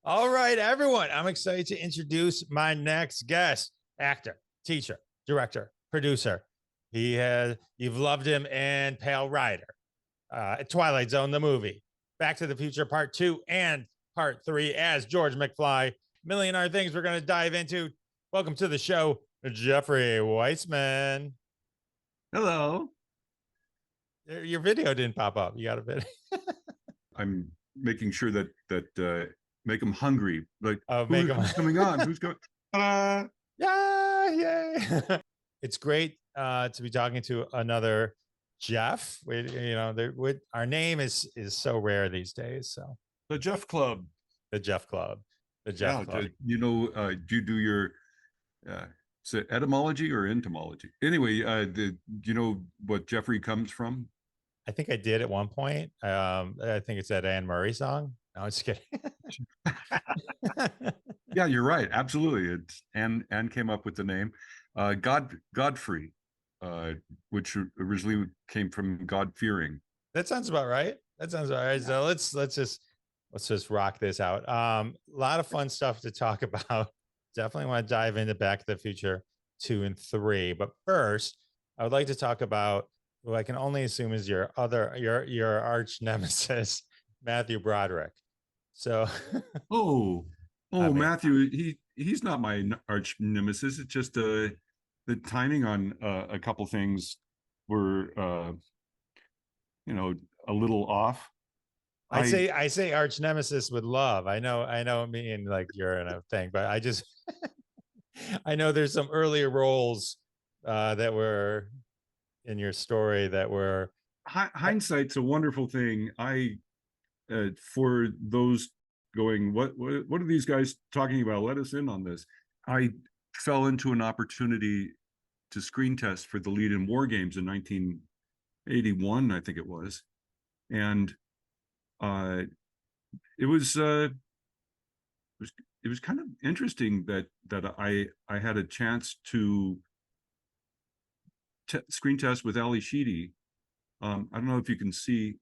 All right, everyone. I'm excited to introduce my next guest, actor, teacher, director, producer. You've loved him in Pale Rider, Twilight Zone, the movie, Back to the Future Part 2 and Part 3 as George McFly. Million other things we're going to dive into. Welcome to the show, Jeffrey Weissman. Hello. Your video didn't pop up. You got a video? I'm making sure that make them hungry. Like, who's coming on? Who's going? Yeah, yay! It's great to be talking to another Jeff. Our name is so rare these days. So The Jeff Club. The Jeff Club. The Jeff Club. Do you do your is it etymology or entomology? Anyway, do you know what Jeffrey comes from? I think I did at one point. I think it's that Anne Murray song. No, I'm just kidding. Yeah, you're right. Absolutely. It's Anne came up with the name. Godfrey, which originally came from God-fearing. That sounds about right. So let's just rock this out. A lot of fun stuff to talk about. Definitely want to dive into Back to the Future 2 and 3. But first, I would like to talk about who I can only assume is your arch nemesis, Matthew Broderick. So Matthew, he's not my arch nemesis. It's just the timing on a couple things were a little off. I say arch nemesis with love. I know me and like you're in a thing, but I just I know there's some earlier roles that were in your story that were hindsight's a wonderful thing. For those going, what are these guys talking about? Let us in on this. I fell into an opportunity to screen test for the lead in WarGames in 1981, I think it was, and it was kind of interesting that I had a chance to screen test with Ali Sheedy. I don't know if you can see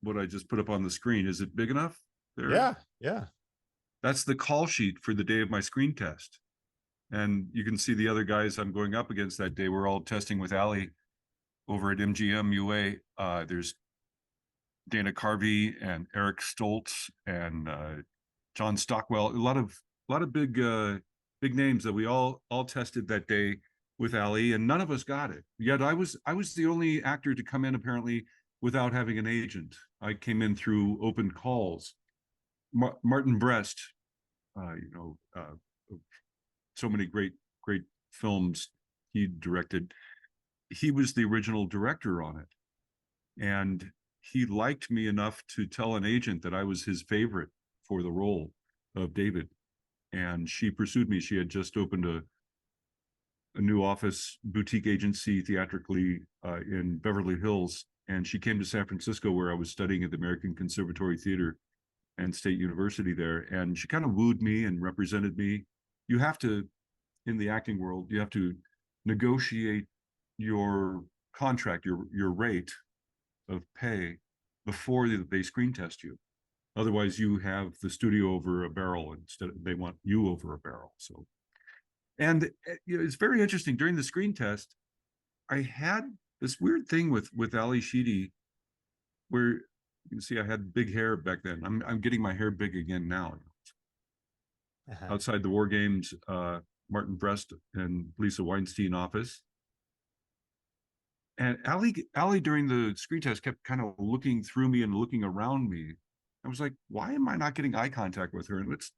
what I just put up on the screen. Is it big enough? There? Yeah. That's the call sheet for the day of my screen test. And you can see the other guys I'm going up against that day. We're all testing with Ali over at MGM UA. There's Dana Carvey and Eric Stoltz and John Stockwell. A lot of big names that we all tested that day with Ali, and none of us got it. Yet I was the only actor to come in apparently without having an agent. I came in through open calls. Martin Brest, so many great films he directed. He was the original director on it, and he liked me enough to tell an agent that I was his favorite for the role of David, and she pursued me. She had just opened a new office boutique agency theatrically in Beverly Hills, and she came to San Francisco where I was studying at the American Conservatory Theater and State University there, and she kind of wooed me and represented me. You have to, in the acting world, you have to negotiate your contract, your rate of pay before they screen test you. Otherwise, you have the studio over a barrel instead. They want you over a barrel. So, and it's very interesting. During the screen test, I had this weird thing with Ali Sheedy, where you can see I had big hair back then. I'm getting my hair big again now. Outside the WarGames, Martin Brest and Lisa Weinstein office. And Ali during the screen test kept kind of looking through me and looking around me. I was like, why am I not getting eye contact with her? And let's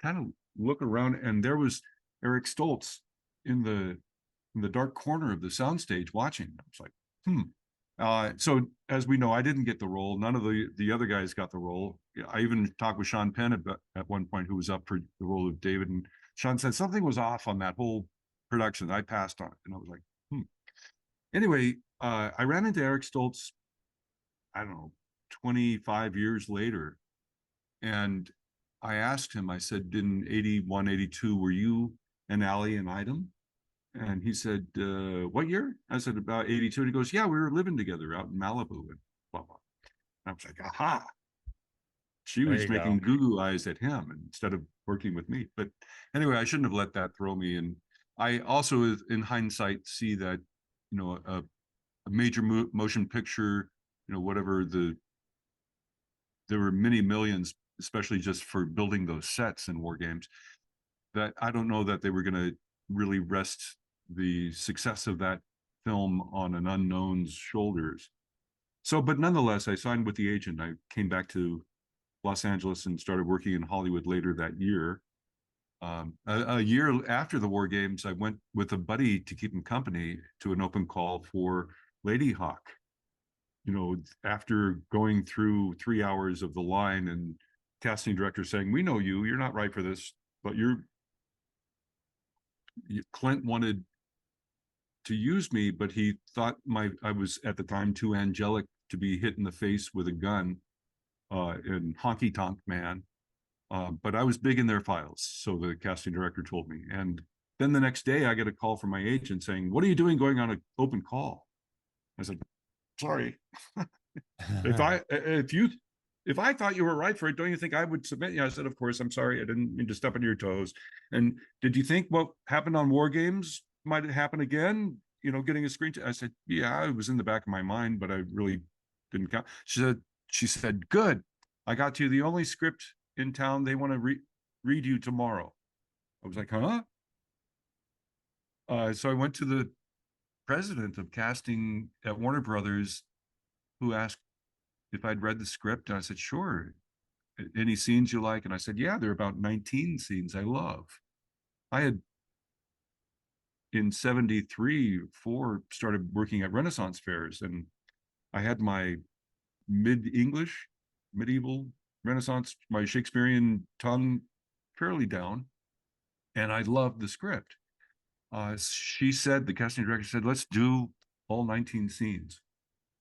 kind of look around. And there was Eric Stoltz in the dark corner of the soundstage watching. I was like, so as we know, I didn't get the role. None of the other guys got the role. I even talked with Sean Penn at one point, who was up for the role of David. And Sean said something was off on that whole production. I passed on it. And I was like, Anyway, I ran into Eric Stoltz, I don't know, 25 years later. And I asked him, I said, in 81, 82, were you and Ali an item? And he said, what year? I said, about 82. And he goes, yeah, we were living together out in Malibu and blah, blah. And I was like, aha. She There was you go. making goo eyes at him instead of working with me. But anyway, I shouldn't have let that throw me. And I also, in hindsight, see that, you know, a major motion picture, you know, whatever there were many millions, especially just for building those sets in WarGames, that I don't know that they were going to really rest the success of that film on an unknown's shoulders. So, but nonetheless, I signed with the agent. I came back to Los Angeles and started working in Hollywood later that year. A year after the WarGames, I went with a buddy to keep him company to an open call for Ladyhawke. You know, after going through 3 hours of the line and casting director saying, "We know you, you're not right for this, but Clint wanted to use me, but he thought I was at the time too angelic to be hit in the face with a gun in Honky Tonk Man. But I was big in their files, so the casting director told me. And then the next day, I get a call from my agent saying, "What are you doing going on an open call?" I said, "Sorry, if I thought you were right for it, don't you think I would submit you?" I said, "Of course, I'm sorry. I didn't mean to step on your toes. And did you think what happened on WarGames might happen again? You know, getting a screen." I said, "Yeah, it was in the back of my mind, but I really didn't count." She said, "Good. I got you the only script in town. They want to read you tomorrow." I was like, "Huh?" So I went to the president of casting at Warner Brothers, who asked if I'd read the script. And I said, "Sure. Any scenes you like?" And I said, "Yeah, there are about 19 scenes I love." I had, in 73, 4, started working at Renaissance fairs, and I had my medieval Renaissance, my Shakespearean tongue fairly down, and I loved the script. She said, the casting director said, "Let's do all 19 scenes."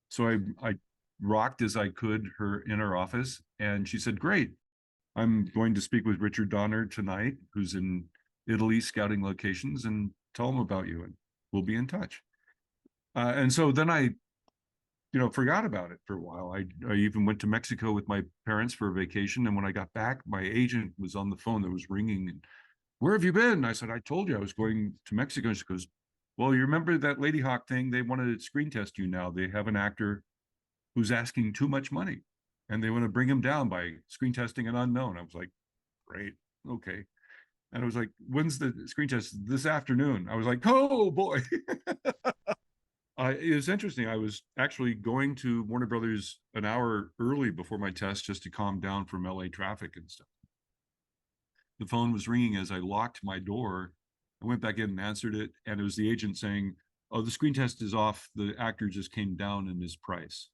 So I rocked as I could in her office, and she said, "Great. I'm going to speak with Richard Donner tonight, who's in Italy scouting locations, and tell him about you, and we'll be in touch." And so then I, forgot about it for a while. I even went to Mexico with my parents for a vacation, and when I got back, my agent was on the phone that was ringing, and, "Where have you been?" I said, "I told you I was going to Mexico." She goes, "Well, you remember that Ladyhawke thing? They want to screen test you now. They have an actor who's asking too much money, and they want to bring him down by screen testing an unknown." I was like, "Great, okay." And I was like, "When's the screen test?" "This afternoon." I was like, "Oh boy." It was interesting. I was actually going to Warner Brothers an hour early before my test just to calm down from LA traffic and stuff. The phone was ringing as I locked my door. I went back in and answered it, and it was the agent saying, "Oh, the screen test is off. The actor just came down in his price."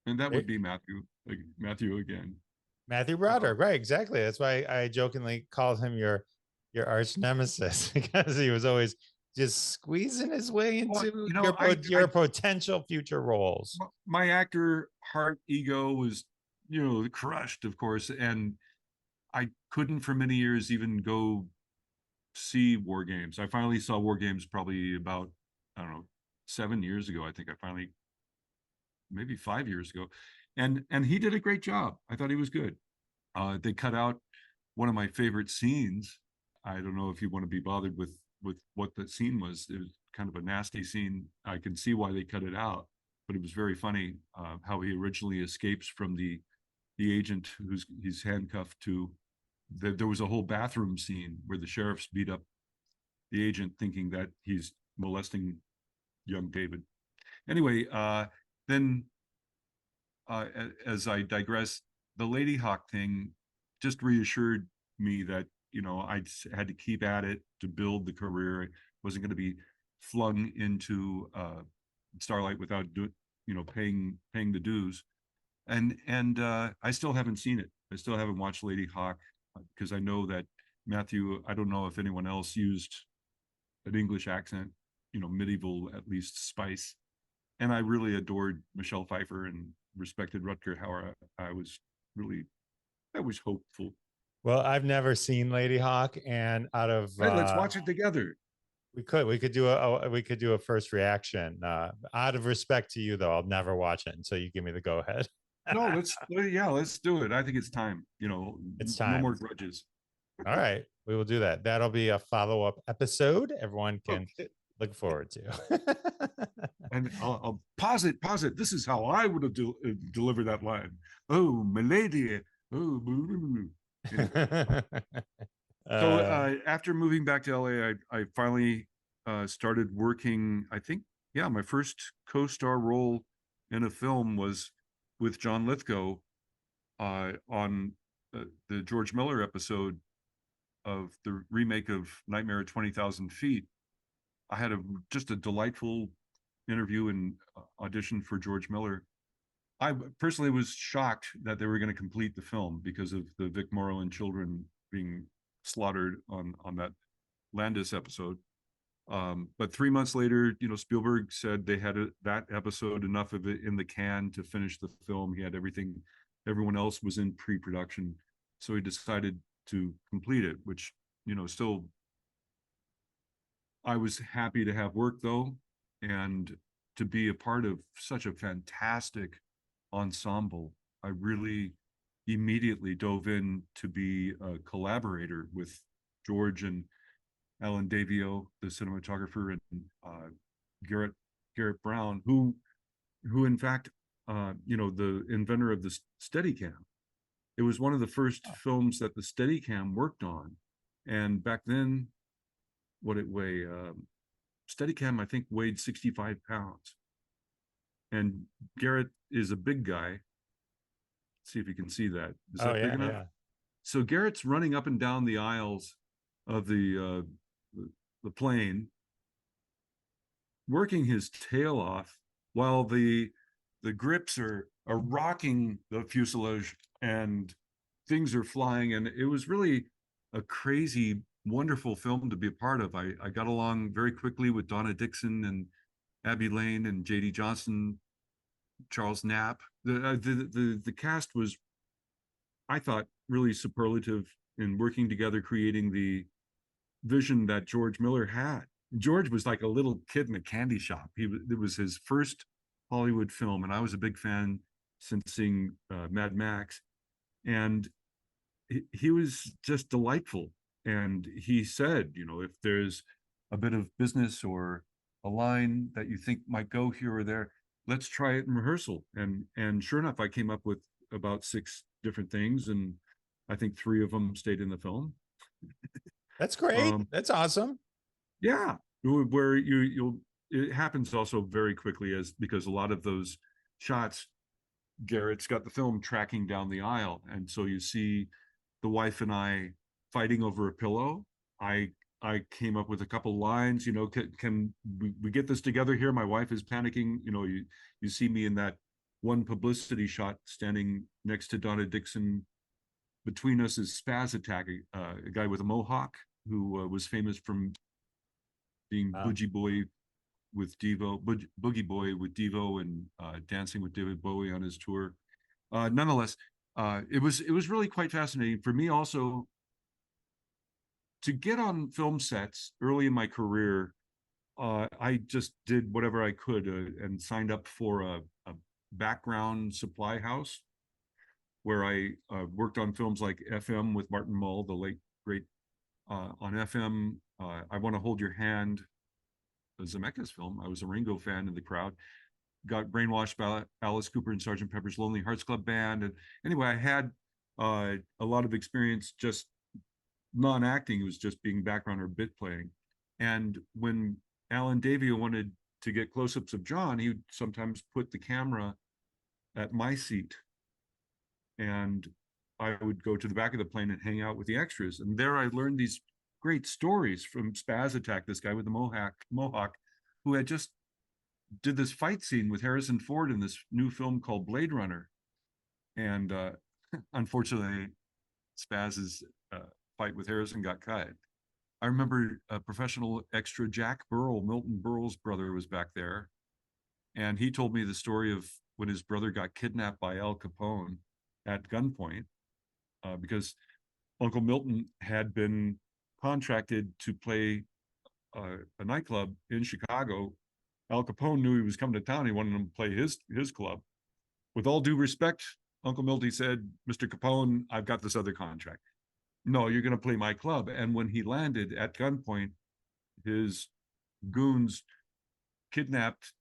And that would be Matthew again. Matthew Broderick, right? Exactly. That's why I jokingly called him your arch nemesis, because he was always just squeezing his way into your potential future roles. My actor heart ego was, crushed, of course, and I couldn't for many years even go see WarGames. I finally saw WarGames probably about, I don't know, 7 years ago. I think I finally, maybe 5 years ago, and he did a great job. I thought he was good. They cut out one of my favorite scenes. I don't know if you want to be bothered with what the scene was. It was kind of a nasty scene. I can see why they cut it out, but it was very funny how he originally escapes from the agent he's handcuffed to. There was a whole bathroom scene where the sheriffs beat up the agent thinking that he's molesting young David. Anyway, then as I digress, the Ladyhawke thing just reassured me that, I had to keep at it to build the career. I wasn't going to be flung into Starlight without paying the dues. And I still haven't seen it. I still haven't watched Ladyhawke because I know that Matthew, I don't know if anyone else used an English accent, medieval, at least, spice. And I really adored Michelle Pfeiffer and respected Rutger Hauer. I was hopeful. Well, I've never seen Ladyhawke, and out of Hey, let's watch it together. We could do a first reaction. Out of respect to you, though, I'll never watch it until you give me the go ahead. No, let's do it. I think it's time. It's No time. more grudges. All right, we will do that. That'll be a follow-up episode. Everyone can Okay. look forward to. And I'll pause it. This is how I would have delivered that line. Oh, my lady. Oh, boo, boo, boo. Anyway. So after moving back to LA, I finally started working. I think, yeah, my first co-star role in a film was with John Lithgow on the George Miller episode of the remake of Nightmare at 20,000 Feet. I had just a delightful interview and audition for George Miller. I personally was shocked that they were going to complete the film because of the Vic Morrow and children being slaughtered on that Landis episode. But 3 months later, Spielberg said they had that episode, enough of it in the can to finish the film. He had everything. Everyone else was in pre-production. So he decided to complete it, which, still, I was happy to have work though, and to be a part of such a fantastic ensemble. I really immediately dove in to be a collaborator with George and Alan Davio, the cinematographer, and Garrett Brown, who in fact, the inventor of the Steadicam. It was one of the first films that the Steadicam worked on, and back then, what it weigh? Steadicam, I think, weighed 65 pounds, and Garrett is a big guy. Let's see if you can see that. Is that big enough? Yeah. So Garrett's running up and down the aisles of the plane, working his tail off while the grips are rocking the fuselage and things are flying. And it was really a crazy, wonderful film to be a part of. I got along very quickly with Donna Dixon and Abby Lane and J.D. Johnson, Charles Knapp. The cast was, I thought, really superlative in working together, creating the vision that George Miller had. George was like a little kid in a candy shop. It was his first Hollywood film, and I was a big fan since seeing Mad Max. And he was just delightful. And he said, if there's a bit of business or a line that you think might go here or there, let's try it in rehearsal. And sure enough, I came up with about 6 different things, and I think 3 of them stayed in the film. That's great. That's awesome. Yeah, where it happens also very quickly, because a lot of those shots, Garrett's got the film tracking down the aisle, and so you see the wife and I fighting over a pillow. I came up with a couple lines. Can we get this together here? My wife is panicking. You see me in that one publicity shot standing next to Donna Dixon. Between us is Spaz Attack, a guy with a mohawk who was famous from being Boogie Boy with Devo and dancing with David Bowie on his tour. Nonetheless, it was really quite fascinating for me also to get on film sets early in my career. I just did whatever I could and signed up for a background supply house where I worked on films like FM with Martin Mull, the late great. On FM, I Want to Hold Your Hand, a Zemeckis film. I was a Ringo fan in the crowd. Got brainwashed by Alice Cooper and Sgt. Pepper's Lonely Hearts Club Band. And anyway, I had a lot of experience just non-acting. It was just being background or bit playing. And when Alan Davio wanted to get close-ups of John, he would sometimes put the camera at my seat, and I would go to the back of the plane and hang out with the extras. And there I learned these great stories from Spaz Attack, this guy with the mohawk, who had just did this fight scene with Harrison Ford in this new film called Blade Runner. And unfortunately, Spaz's fight with Harrison got cut. I remember a professional extra, Jack Burrell, Milton Berle's brother, was back there. And he told me the story of when his brother got kidnapped by Al Capone at gunpoint, because Uncle Milton had been contracted to play a nightclub in Chicago. Al Capone knew he was coming to town. He wanted him to play his club. with all due respect, Uncle Milty said, Mr. Capone, I've got this other contract. No, you're going to play my club. And when he landed at gunpoint, his goons kidnapped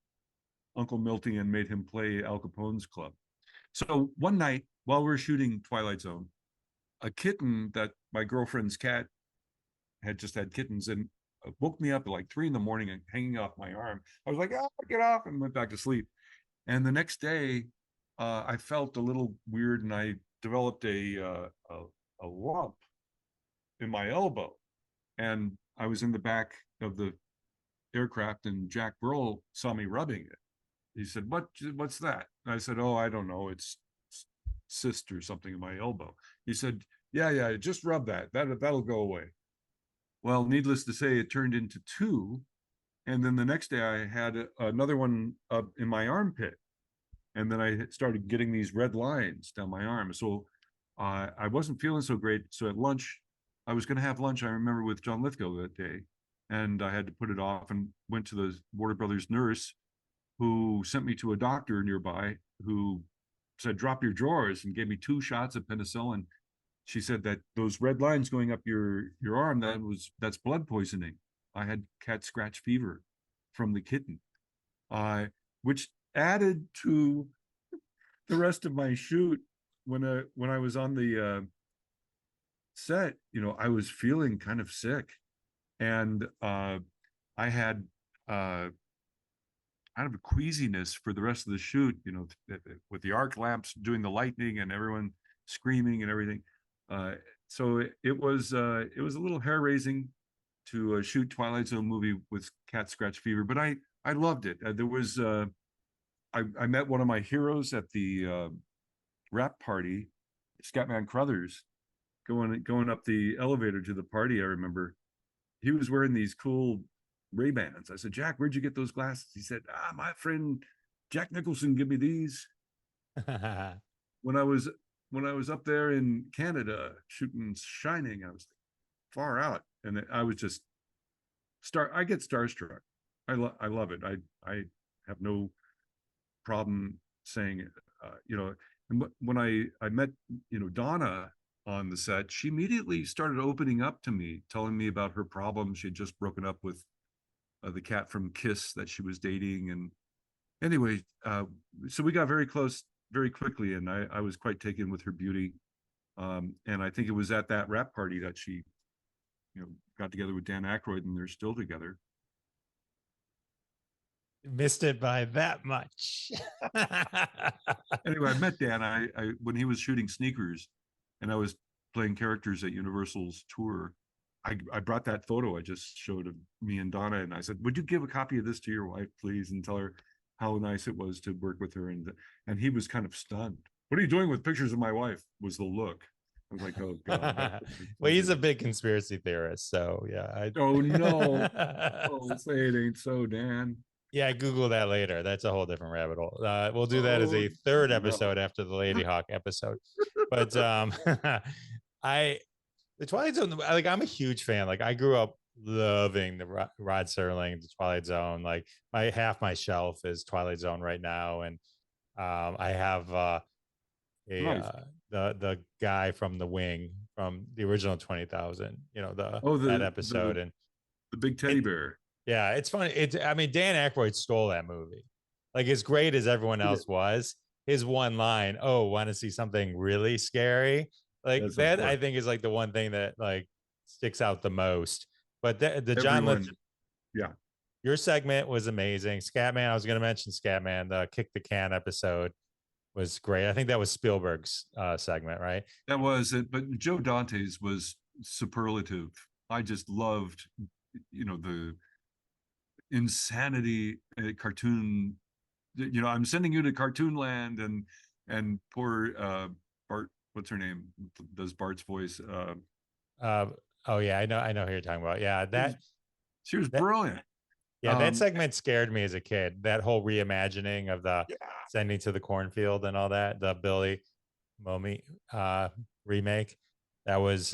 Uncle Milty and made him play Al Capone's club. So one night while we were shooting Twilight Zone, a kitten that my girlfriend's cat had just had kittens and woke me up at like 3 a.m. and hanging off my arm. I was like, oh, get off, and went back to sleep. And the next day, I felt a little weird, and I developed a lump in my elbow. And I was in the back of the aircraft, and Jack Burrell saw me rubbing it. He said, what's that? And I said, oh, I don't know. It's cyst or something in my elbow. He said, yeah, just rub that. That'll go away. Well, needless to say, it turned into 2. And then the next day I had another one up in my armpit. And then I started getting these red lines down my arm. So I wasn't feeling so great. So at lunch, I was going to have lunch, I remember, with John Lithgow that day. And I had to put it off and went to the Warner Brothers nurse, who sent me to a doctor nearby who said, drop your drawers, and gave me 2 shots of penicillin. She said that those red lines going up your arm, that's blood poisoning. I had cat scratch fever from the kitten, which added to the rest of my shoot. When I was on the set, I was feeling kind of sick, and I had kind of a queasiness for the rest of the shoot, with the arc lamps doing the lightning and everyone screaming and everything. So it was a little hair raising to shoot Twilight Zone movie with cat scratch fever, but I loved it. There was I met one of my heroes at the wrap party, Scatman Crothers, going up the elevator to the party. I remember he was wearing these cool Ray-Bans. I said, Jack, where'd you get those glasses? He said, my friend Jack Nicholson gave me these. When I was up there in Canada shooting Shining, I was far out, and I was just I get starstruck. I love it. I have no problem saying it. And when I met Donna on the set, she immediately started opening up to me, telling me about her problems. She had just broken up with the cat from Kiss that she was dating, and anyway, so we got very close very quickly, and I was quite taken with her beauty. And I think it was at that wrap party that she, got together with Dan Aykroyd, and they're still together. Missed it by that much. Anyway, I met Dan. I when he was shooting Sneakers, and I was playing characters at Universal's tour. I brought that photo I just showed of me and Donna, and I said, would you give a copy of this to your wife, please, and tell her how nice it was to work with her. And he was kind of stunned. What are you doing with pictures of my wife? Was the look. I was like, oh God. Well, he's a big conspiracy theorist, so yeah. Oh no. Oh, say it ain't so, Dan. Yeah, Google that later. That's a whole different rabbit hole. We'll do that as a third episode after the Ladyhawke episode. But the Twilight Zone, like, I'm a huge fan. Like, I grew up loving the Rod Serling, the Twilight Zone. Like, half my shelf is Twilight Zone right now, and I have nice. The guy from The Wing from the original 20,000. That episode and the big teddy bear. Yeah, it's funny. I mean, Dan Aykroyd stole that movie. Like, as great as everyone else was, his one line, "Oh, want to see something really scary?" Like, that's that, I think, is like the one thing that like sticks out the most. But the John Legend, yeah, your segment was amazing. Scatman, I was going to mention Scatman. The Kick the Can episode was great. I think that was Spielberg's segment, right? That was it. But Joe Dante's was superlative. I just loved, the insanity cartoon. I'm sending you to cartoon land, and poor Bart, what's her name, does Bart's voice. Oh yeah, I know who you're talking about. Yeah, she was brilliant. Yeah, that segment scared me as a kid. That whole reimagining of the sending to the cornfield and all that, the Billy Mommy remake. That was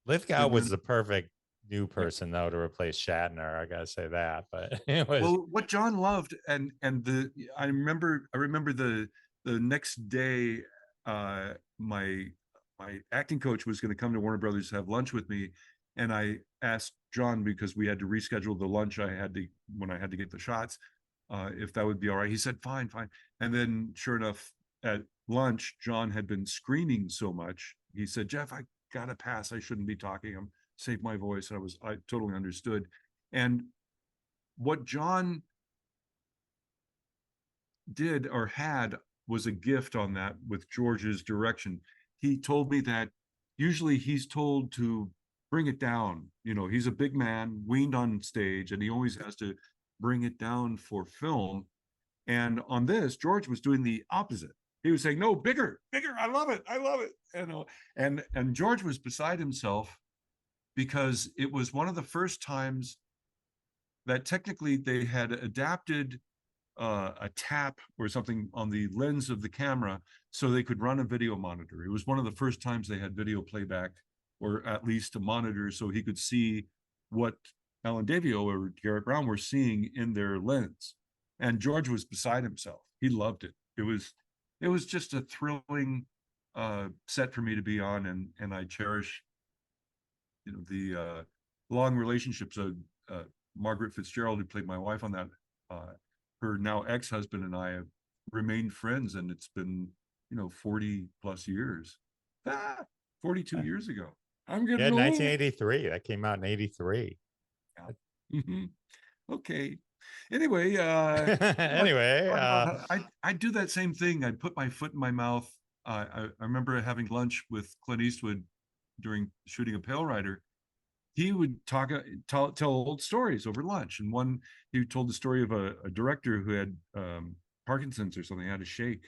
Lithgow was the perfect new person though to replace Shatner. I gotta say that, but it was what John loved, and I remember the the next day, my acting coach was going to come to Warner Brothers to have lunch with me, and I asked John, because we had to reschedule the lunch when I had to get the shots, if that would be all right. He said fine, fine. And then sure enough, at lunch, John had been screaming so much. He said, Jeff, I gotta pass. I shouldn't be talking. I'm save my voice. And I totally understood. And what John did or had was a gift on that with George's direction. He told me that usually he's told to bring it down. You know, he's a big man, weaned on stage, and he always has to bring it down for film. And on this, George was doing the opposite. He was saying, no, bigger, bigger. I love it. I love it. And George was beside himself, because it was one of the first times that technically they had adapted a tap or something on the lens of the camera so they could run a video monitor. It was one of the first times they had video playback, or at least a monitor, so he could see what Alan Davio or Garrett Brown were seeing in their lens. And George was beside himself. He loved it. It was just a thrilling set for me to be on, and I cherish, you know, the long relationships. Margaret Fitzgerald, who played my wife on that, her now ex-husband and I have remained friends, and it's been, you know, 40 plus years. 42 years ago. I'm getting old. 1983. That came out in 83. Yeah. Okay. Anyway, I do that same thing. I put my foot in my mouth. I remember having lunch with Clint Eastwood during shooting a Pale Rider. He would tell old stories over lunch, and one, he told the story of a director who had Parkinson's or something, had a shake.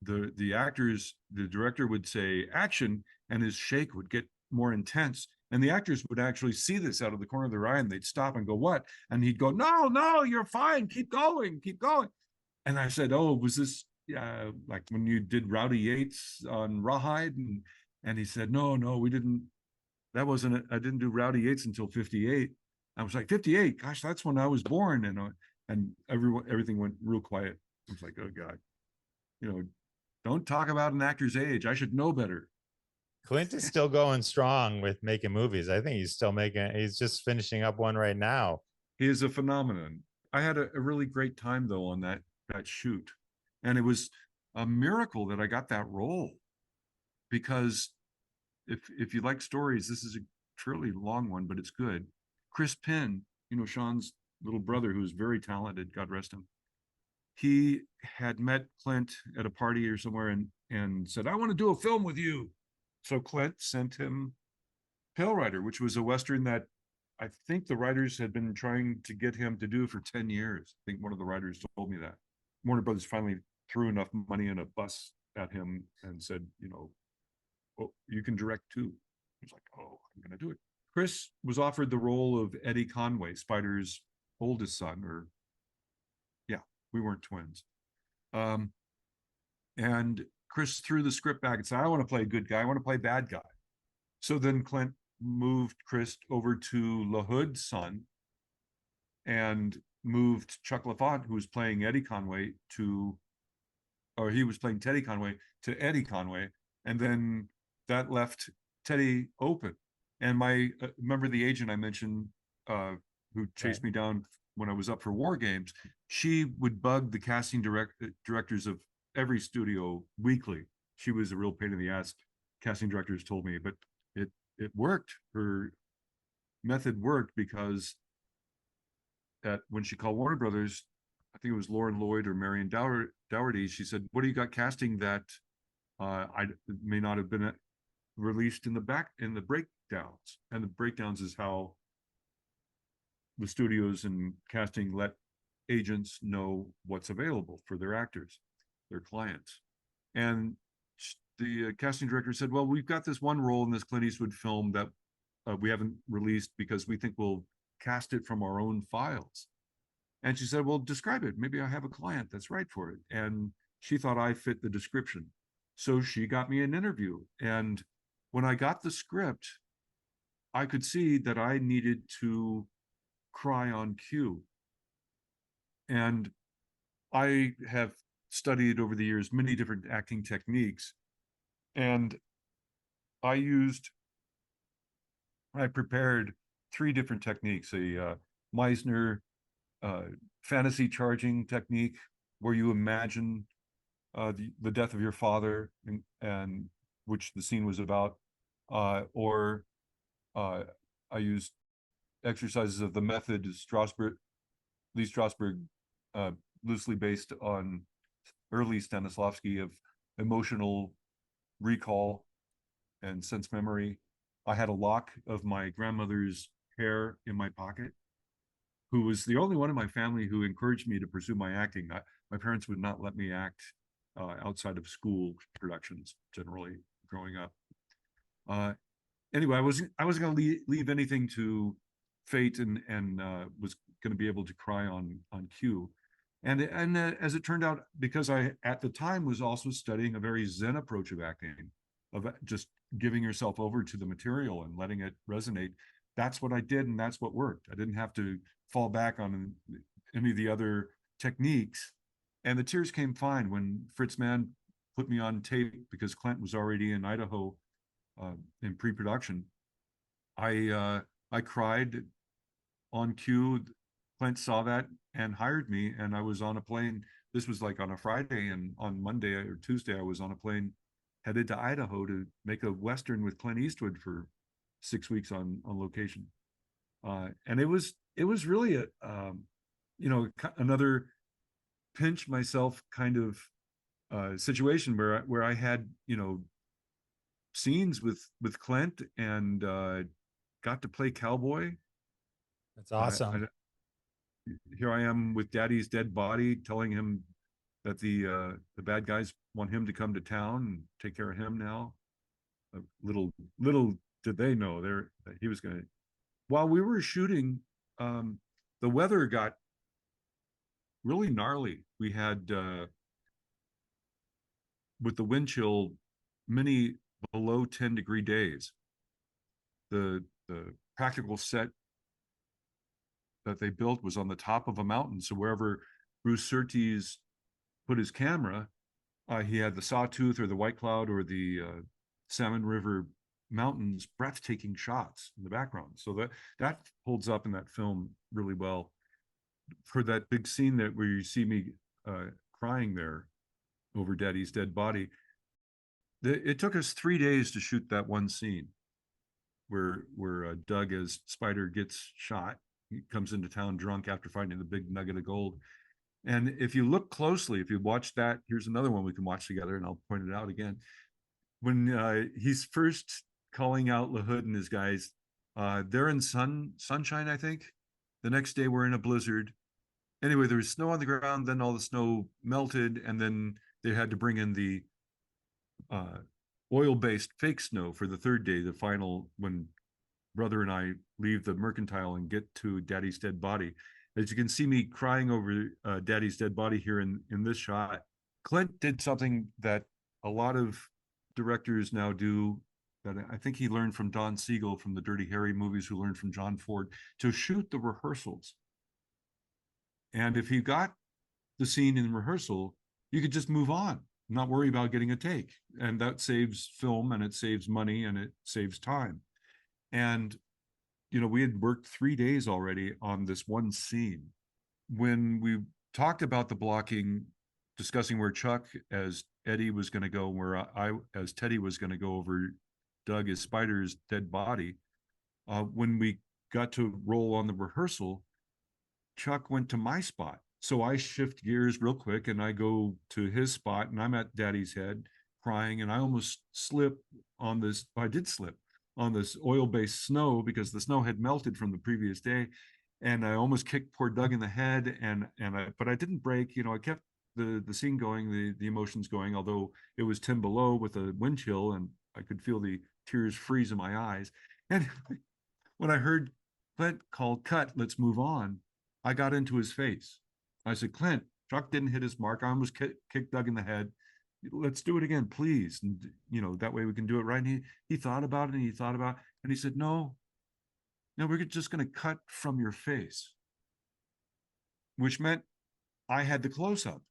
The director would say action, and his shake would get more intense, and the actors would actually see this out of the corner of their eye, and they'd stop and go, what? And he'd go, no, you're fine, keep going. And I said, oh, was this like when you did Rowdy Yates on Rawhide? And he said, no, we didn't. That wasn't it. I didn't do Rowdy Yates until 58. I was like, 58, gosh, that's when I was born. And everything went real quiet. I was like, oh God, you know, don't talk about an actor's age. I should know better. Clint is still going strong with making movies. I think he's just finishing up one right now. He is a phenomenon. I had a really great time though on that shoot. And it was a miracle that I got that role, because if you like stories, this is a truly long one, but it's good. Chris Penn, you know, Sean's little brother, who's very talented, God rest him. He had met Clint at a party or somewhere and said, I want to do a film with you. So Clint sent him Pale Rider, which was a Western that I think the writers had been trying to get him to do for 10 years. I think one of the writers told me that. Warner Brothers finally threw enough money in a bus at him and said, you know, oh, you can direct too. He's like, oh, I'm going to do it. Chris was offered the role of Eddie Conway, Spider's oldest son, or yeah, we weren't twins. And Chris threw the script back and said, I don't want to play a good guy. I want to play bad guy. So then Clint moved Chris over to LaHood's son and moved Chuck LaFont, who was playing Eddie Conway, he was playing Teddy Conway, to Eddie Conway. And then that left Teddy open. And remember the agent I mentioned, who chased me down when I was up for WarGames, she would bug the casting directors of every studio weekly. She was a real pain in the ass, casting directors told me, but it worked. Her method worked, because when she called Warner Brothers, I think it was Lauren Lloyd or Marion Dougherty, she said, what do you got casting that may not have been released in the breakdowns? And the breakdowns is how the studios and casting let agents know what's available for their actors, their clients. And the casting director said, well, we've got this one role in this Clint Eastwood film that we haven't released because we think we'll cast it from our own files. And she said, well, describe it. Maybe I have a client that's right for it. And she thought I fit the description. So she got me an interview. And when I got the script, I could see that I needed to cry on cue. And I have studied over the years many different acting techniques, and I prepared 3 different techniques: a Meisner fantasy charging technique, where you imagine the death of your father, and which the scene was about, or I used exercises of the method Lee Strasberg, uh, loosely based on early Stanislavski, of emotional recall and sense memory. I had a lock of my grandmother's hair in my pocket, who was the only one in my family who encouraged me to pursue my acting. My parents would not let me act outside of school productions, generally, growing up. Anyway, I wasn't going to leave anything to fate, and was going to be able to cry on cue. And as it turned out, because I at the time was also studying a very Zen approach of acting, of just giving yourself over to the material and letting it resonate, that's what I did, and that's what worked. I didn't have to fall back on any of the other techniques. And the tears came fine when Fritz Mann put me on tape, because Clint was already in Idaho in pre-production. I cried on cue. Clint saw that and hired me, and I was on a plane. This was like on a Friday, and on Monday or Tuesday, I was on a plane headed to Idaho to make a Western with Clint Eastwood for 6 weeks on location. And it was really another pinch myself kind of situation, where I had, scenes with Clint, and got to play cowboy. That's awesome. Here I am with Daddy's dead body, telling him that the bad guys want him to come to town and take care of him now. Little did they know that he was going to. While we were shooting, the weather got really gnarly. We had, with the wind chill, many below 10-degree days. The practical set that they built was on the top of a mountain, so wherever Bruce Surtees put his camera, he had the Sawtooth or the White Cloud or the Salmon River Mountains breathtaking shots in the background. So that holds up in that film really well. For that big scene where you see me crying there over Daddy's dead body, it took us 3 days to shoot that one scene where Doug, as Spider, gets shot. He comes into town drunk after finding the big nugget of gold. And if you look closely, if you watch that, here's another one we can watch together, and I'll point it out again. When he's first calling out LaHood and his guys, they're in sunshine, I think. The next day we're in a blizzard. Anyway, there was snow on the ground, then all the snow melted, and then they had to bring in the oil-based fake snow for the third day, the final, when Brother and I leave the mercantile and get to Daddy's dead body. As you can see me crying over Daddy's dead body here in this shot. Clint did something that a lot of directors now do, that I think he learned from Don Siegel from the Dirty Harry movies, who learned from John Ford, to shoot the rehearsals. And if you got the scene in rehearsal, you could just move on, not worry about getting a take. And that saves film, and it saves money, and it saves time. And, we had worked 3 days already on this one scene. When we talked about the blocking, discussing where Chuck as Eddie was going to go, where I as Teddy was going to go over Doug as Spider's dead body, when we got to roll on the rehearsal, Chuck went to my spot. So I shift gears real quick, and I go to his spot, and I'm at Daddy's head crying, and I almost slip on this. I did slip on this oil-based snow, because the snow had melted from the previous day, and I almost kicked poor Doug in the head, but I didn't break. I kept the scene going, the emotions going, although it was 10 below with a wind chill, and I could feel the tears freeze in my eyes. And when I heard Clint call cut, let's move on, I got into his face. I said, Clint, Chuck didn't hit his mark. I almost kicked Doug in the head. Let's do it again, please. And, that way we can do it right. And he thought about it, and and he said, no, we're just going to cut from your face, which meant I had the close up.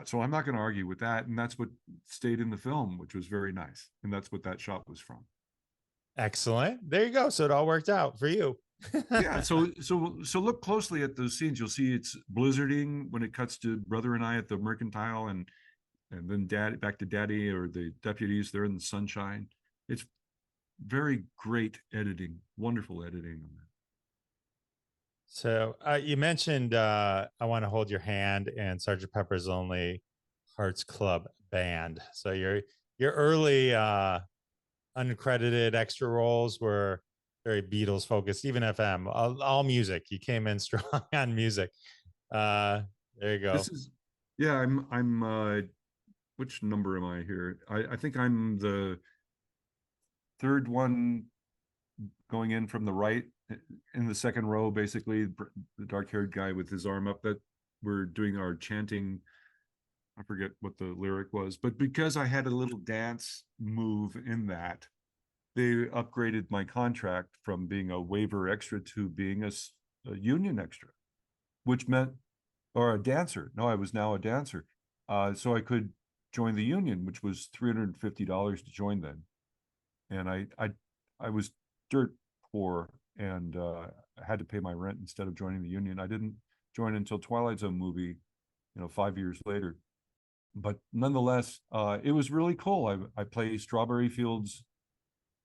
So I'm not going to argue with that. And that's what stayed in the film, which was very nice. And that's what that shot was from. Excellent. There you go. So it all worked out for you. Yeah. So look closely at those scenes. You'll see it's blizzarding when it cuts to brother and I at the mercantile, and then dad back to daddy or the deputies. They're in the sunshine. It's very great editing, wonderful editing on that. So you mentioned I Want to Hold Your Hand and Sergeant Pepper's Lonely Hearts Club Band. So your early uncredited extra roles were very Beatles focused, even FM, all music. You came in strong on music. There you go. This is, yeah, I'm which number am I here? I think I'm the third one going in from the right in the second row, basically the dark-haired guy with his arm up, that we're doing our chanting. I forget what the lyric was, but because I had a little dance move in that, they upgraded my contract from being a waiver extra to being a union extra, which meant, or a dancer. No, I was now a dancer. So I could join the union, which was $350 to join then. And I was dirt poor, and I had to pay my rent instead of joining the union. I didn't join until Twilight Zone movie, 5 years later. But nonetheless, it was really cool. I play Strawberry Fields'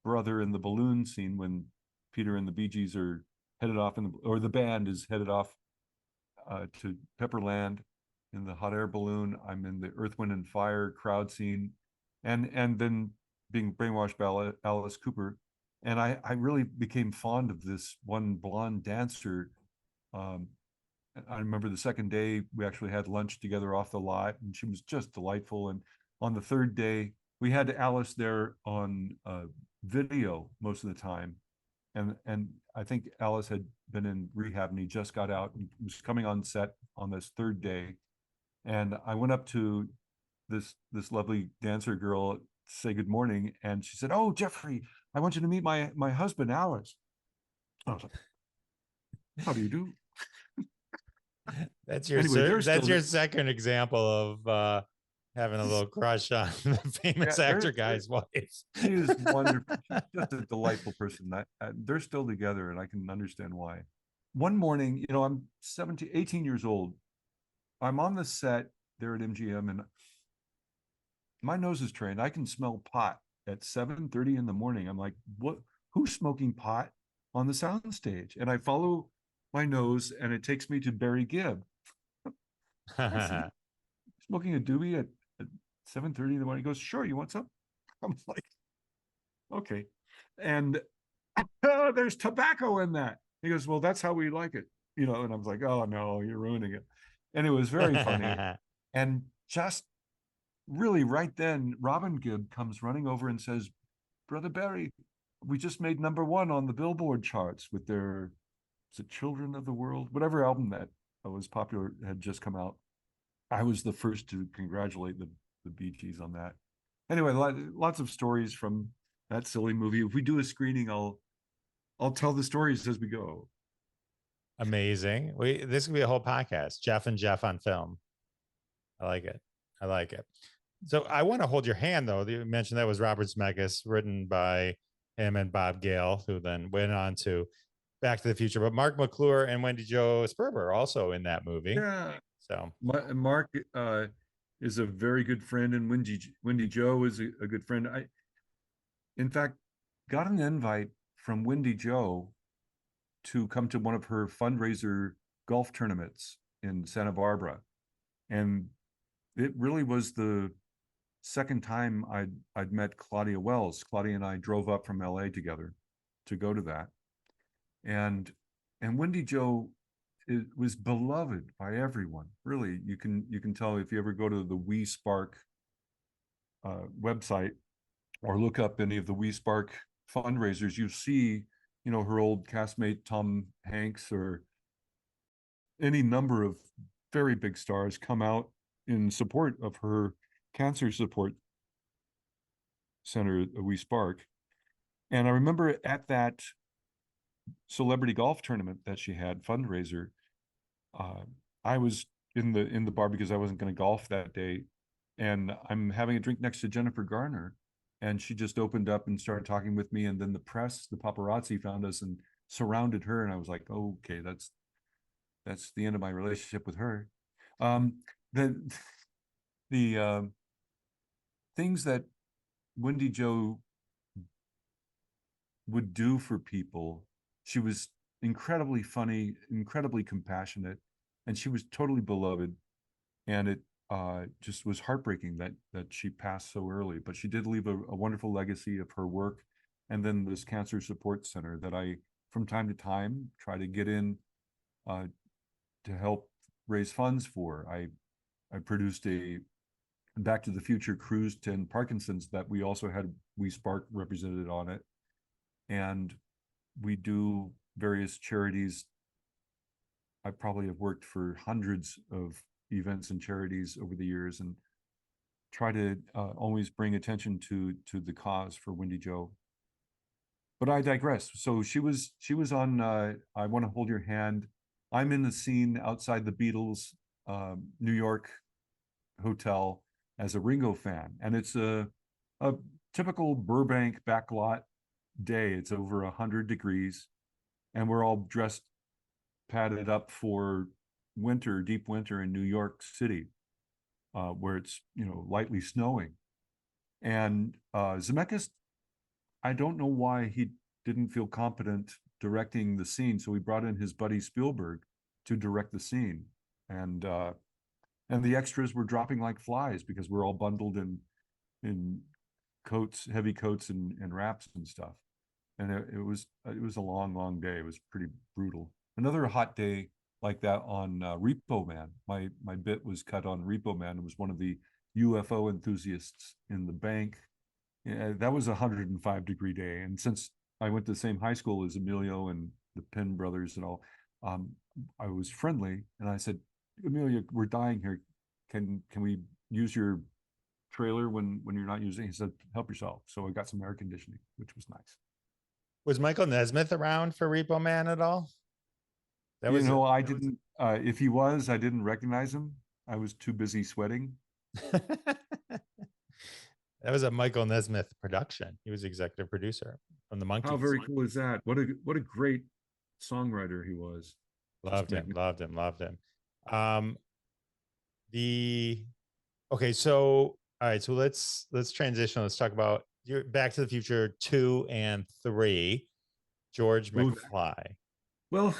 brother in the balloon scene when Peter and the Bee Gees are headed off or the band is headed off to Pepperland in the hot air balloon. I'm in the Earth, Wind, and Fire crowd scene, and then being brainwashed by Alice Cooper. And I really became fond of this one blonde dancer. I remember the second day we actually had lunch together off the lot, and she was just delightful. And on the third day, we had Alice there on video most of the time. And I think Alice had been in rehab and he just got out and was coming on set on this third day. And I went up to this lovely dancer girl to say good morning, and she said, "Oh, Jeffrey, I want you to meet my husband, Alice." I was like, "How do you do?" That's your Anyway, that's your second example of having a little crush on the famous actor guy's wife. She is wonderful. She's just a delightful person. They're still together, and I can understand why. One morning, I'm 18 years old. I'm on the set there at MGM, and my nose is trained. I can smell pot at 7:30 in the morning. I'm like, what? Who's smoking pot on the soundstage? And I follow my nose, and it takes me to Barry Gibb. Smoking a doobie at 7:30 in the morning. He goes, "Sure, you want some?" I'm like, "Okay." And there's tobacco in that. He goes, "Well, that's how we like it." And I was like, "Oh no, you're ruining it." And it was very funny. And just really right then, Robin Gibb comes running over and says, "Brother Barry, we just made #1 on the Billboard charts with their, is it Children of the World? Whatever album that was popular had just come out." I was the first to congratulate the Bee Gees on that. Anyway, lots of stories from that silly movie. If we do a screening, I'll tell the stories as we go. Amazing. This could be a whole podcast. Jeff and Jeff on film. I like it. I like it. So I Want to Hold Your Hand, though. You mentioned that was Robert Zemeckis, written by him and Bob Gale, who then went on to Back to the Future. But Mark McClure and Wendy Jo Sperber also in that movie. Yeah. So Mark is a very good friend, and Wendy Jo is a good friend. I, in fact, got an invite from Wendy Jo to come to one of her fundraiser golf tournaments in Santa Barbara, and it really was the second time I'd met Claudia Wells. Claudia and I drove up from LA together to go to that, and Wendy Jo, it was beloved by everyone. Really, you can tell if you ever go to the We Spark website or look up any of the We Spark fundraisers, you see, her old castmate Tom Hanks or any number of very big stars come out in support of her cancer support center, We Spark. And I remember at that celebrity golf tournament that she had fundraiser, I was in the bar because I wasn't going to golf that day, and I'm having a drink next to Jennifer Garner, and she just opened up and started talking with me, and then the press, the paparazzi, found us and surrounded her, and I was like, oh, okay, that's the end of my relationship with her. The things that Wendy Jo would do for people. She was incredibly funny, incredibly compassionate, and she was totally beloved. And it just was heartbreaking that she passed so early. But she did leave a wonderful legacy of her work, and then this cancer support center that I, from time to time, try to get in to help raise funds for. I produced a Back to the Future cruise to end Parkinson's that we also had We Spark represented on it. And we do various charities. I probably have worked for hundreds of events and charities over the years, and try to always bring attention to the cause for Wendy Jo. But I digress. So she was on I Want to Hold Your Hand. I'm in the scene outside the Beatles New York hotel as a Ringo fan, and it's a typical Burbank backlot day. It's over 100 degrees, and we're all dressed, padded up for winter, deep winter in New York City, where it's lightly snowing. And Zemeckis, I don't know why he didn't feel competent directing the scene, so he brought in his buddy Spielberg to direct the scene, and the extras were dropping like flies because we're all bundled in coats, heavy coats, and wraps and stuff. And it was a long day. It was pretty brutal. Another hot day like that on Repo Man. My bit was cut on Repo Man. It was one of the UFO enthusiasts in the bank. That was a 105-degree day. And since I went to the same high school as Emilio and the Penn brothers and all, I was friendly, and I said, Emilio, we're dying here. Can we use your trailer when you're not using it? He said, help yourself. So I got some air conditioning, which was nice. Was Michael Nesmith around for Repo Man at all? I didn't. If he was, I didn't recognize him. I was too busy sweating. That was a Michael Nesmith production. He was executive producer from the Monkees. How very cool is that? What a great songwriter he was. Loved him. Okay, so all right, so let's transition. Let's talk about your Back to the Future 2 and 3, George McFly. Well,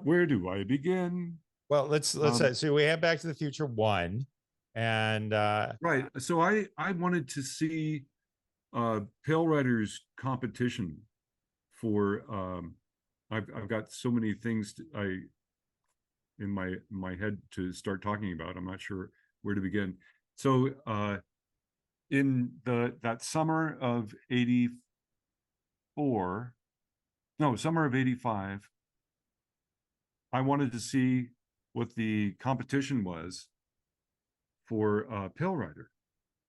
where do I begin? Well, let's so we have Back to the Future 1, and right. So I wanted to see Pale Rider's competition for I've got so many things in my head to start talking about. I'm not sure where to begin. So in that summer of 85, I wanted to see what the competition was for Pale Rider.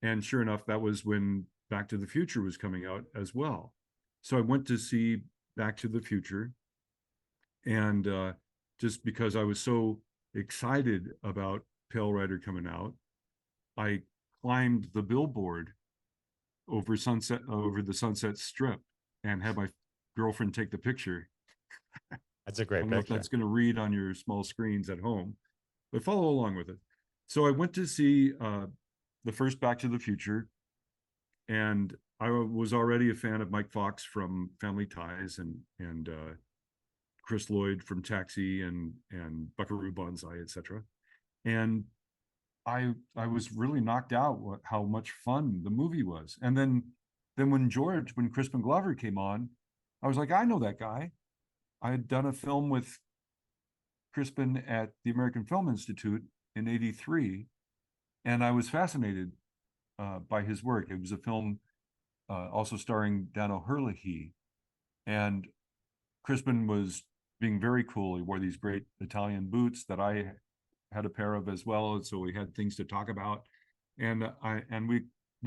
And sure enough, that was when Back to the Future was coming out as well. So I went to see Back to the Future, and just because I was so excited about Pale Rider coming out, I climbed the billboard over the Sunset Strip and had my girlfriend take the picture. That's a great I don't know picture. if that's going to read on your small screens at home, but follow along with it. So I went to see the first Back to the Future, and I was already a fan of Mike Fox from Family Ties and Chris Lloyd from Taxi and Buckaroo Banzai, etc. And I was really knocked out how much fun the movie was. And then when Crispin Glover came on, I was like, I know that guy. I had done a film with Crispin at the American Film Institute in '83, and I was fascinated by his work. It was a film also starring Dan O'Herlihy, and Crispin was being very cool. He wore these great Italian boots that I had a pair of as well, and so we had things to talk about, and we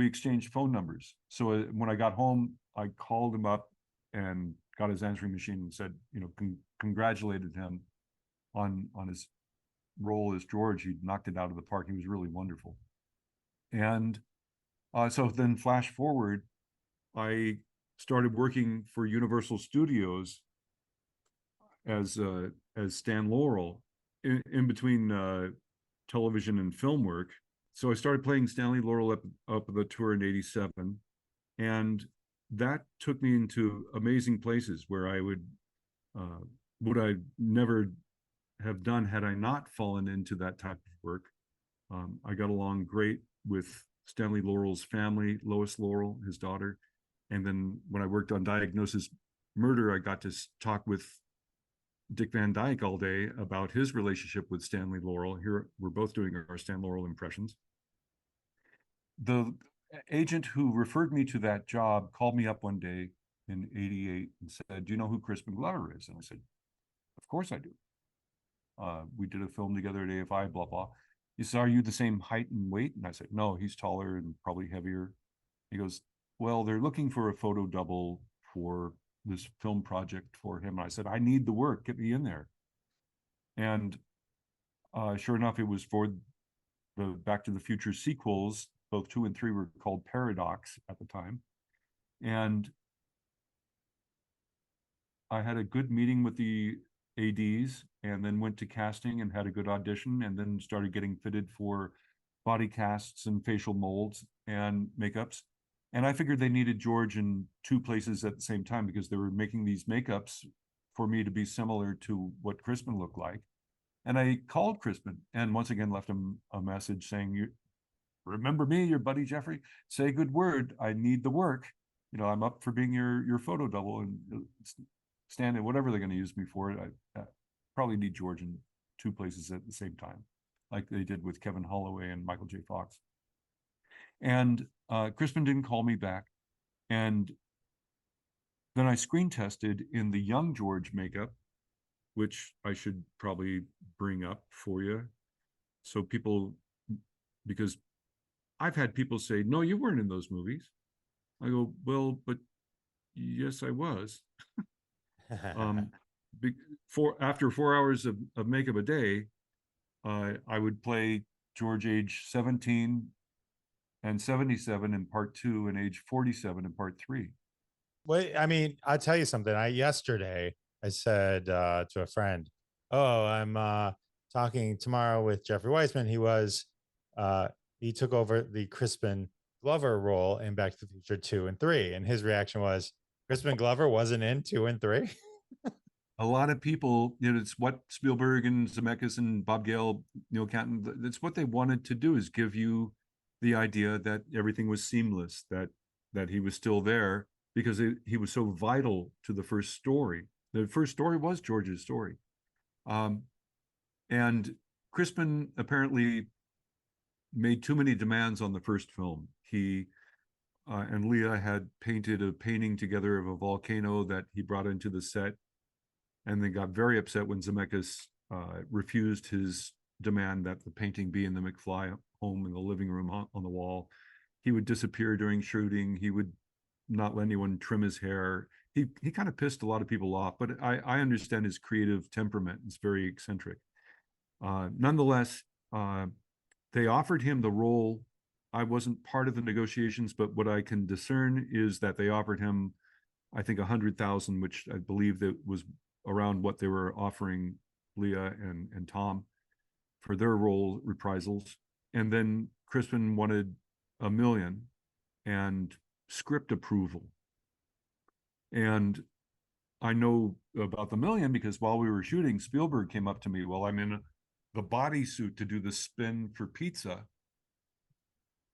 exchanged phone numbers. So when I got home, I called him up and got his answering machine and said, congratulated him on his role as George. He knocked it out of the park. He was really wonderful. And so then flash forward, I started working for Universal Studios as Stan Laurel in between television and film work. So I started playing Stanley Laurel up the tour in '87, and that took me into amazing places where I would I never have done had I not fallen into that type of work. I got along great with Stanley Laurel's family, Lois Laurel, his daughter. And then when I worked on Diagnosis Murder, I got to talk with Dick Van Dyke all day about his relationship with Stanley Laurel. Here, we're both doing our Stan Laurel impressions. The agent who referred me to that job called me up one day in '88 and said, "Do you know who Crispin Glover is?" And I said, "Of course I do. We did a film together at AFI, blah, blah." He said, "Are you the same height and weight?" And I said, "No, he's taller and probably heavier." He goes, "Well, they're looking for a photo double for this film project for him." And I said, "I need the work. Get me in there." And sure enough, it was for the Back to the Future sequels. Both 2 and 3 were called Paradox at the time. And I had a good meeting with the ADs, and then went to casting and had a good audition, and then started getting fitted for body casts and facial molds and makeups. And I figured they needed George in 2 places at the same time, because they were making these makeups for me to be similar to what Crispin looked like. And I called Crispin and once again left him a message saying, "You remember me, your buddy Jeffrey? Say a good word. I need the work. You know, I'm up for being your photo double, and stand in whatever they're going to use me for it. I probably need George in 2 places at the same time, like they did with Kevin Holloway and Michael J. Fox." And Crispin didn't call me back. And then I screen tested in the young George makeup, which I should probably bring up for you. So people, because I've had people say, "No, you weren't in those movies." I go, "Well, but yes, I was." After 4 hours of makeup a day, I would play George age 17 and 77 in part 2 and age 47 in part 3. Well, I mean, I'll tell you something. Yesterday I said to a friend, "Oh, I'm talking tomorrow with Jeffrey Weissman. He took over the Crispin Glover role in Back to the Future 2 and 3." And his reaction was, "Crispin Glover wasn't in 2 and 3." A lot of people, it's what Spielberg and Zemeckis and Bob Gale, Neil Canton, that's what they wanted to do, is give you the idea that everything was seamless, that he was still there, because he was so vital to the first story. The first story was George's story. And Crispin apparently made too many demands on the first film. He and Leah had painted a painting together of a volcano that he brought into the set, and they got very upset when Zemeckis refused his demand that the painting be in the McFly home in the living room on the wall. He would disappear during shooting. He would not let anyone trim his hair. He kind of pissed a lot of people off, but I understand his creative temperament. It's very eccentric. Nonetheless, they offered him the role. I wasn't part of the negotiations, but what I can discern is that they offered him, I think, 100,000, which I believe that was around what they were offering Leah and Tom for their role reprisals. And then Crispin wanted $1 million and script approval. And I know about the $1 million because while we were shooting, Spielberg came up to me while I'm in the bodysuit to do the spin for Pizza,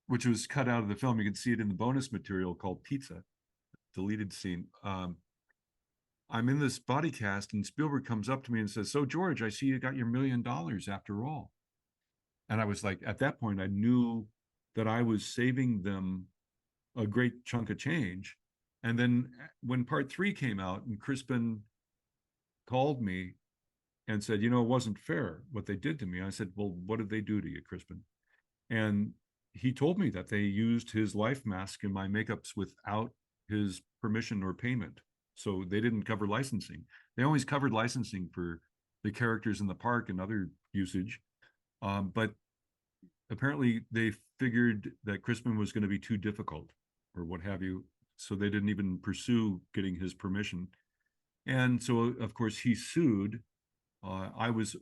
which was cut out of the film. You can see it in the bonus material called Pizza, deleted scene. I'm in this body cast, and Spielberg comes up to me and says, "So George, I see you got your $1 million after all." And I was like, at that point, I knew that I was saving them a great chunk of change. And then when part 3 came out and Crispin called me and said, "It wasn't fair what they did to me." I said, "Well, what did they do to you, Crispin?" And he told me that they used his life mask in my makeups without his permission or payment. So they didn't cover licensing. They always covered licensing for the characters in the park and other usage, But apparently they figured that Crispin was going to be too difficult or what have you. So they didn't even pursue getting his permission. And so, of course, he sued. I was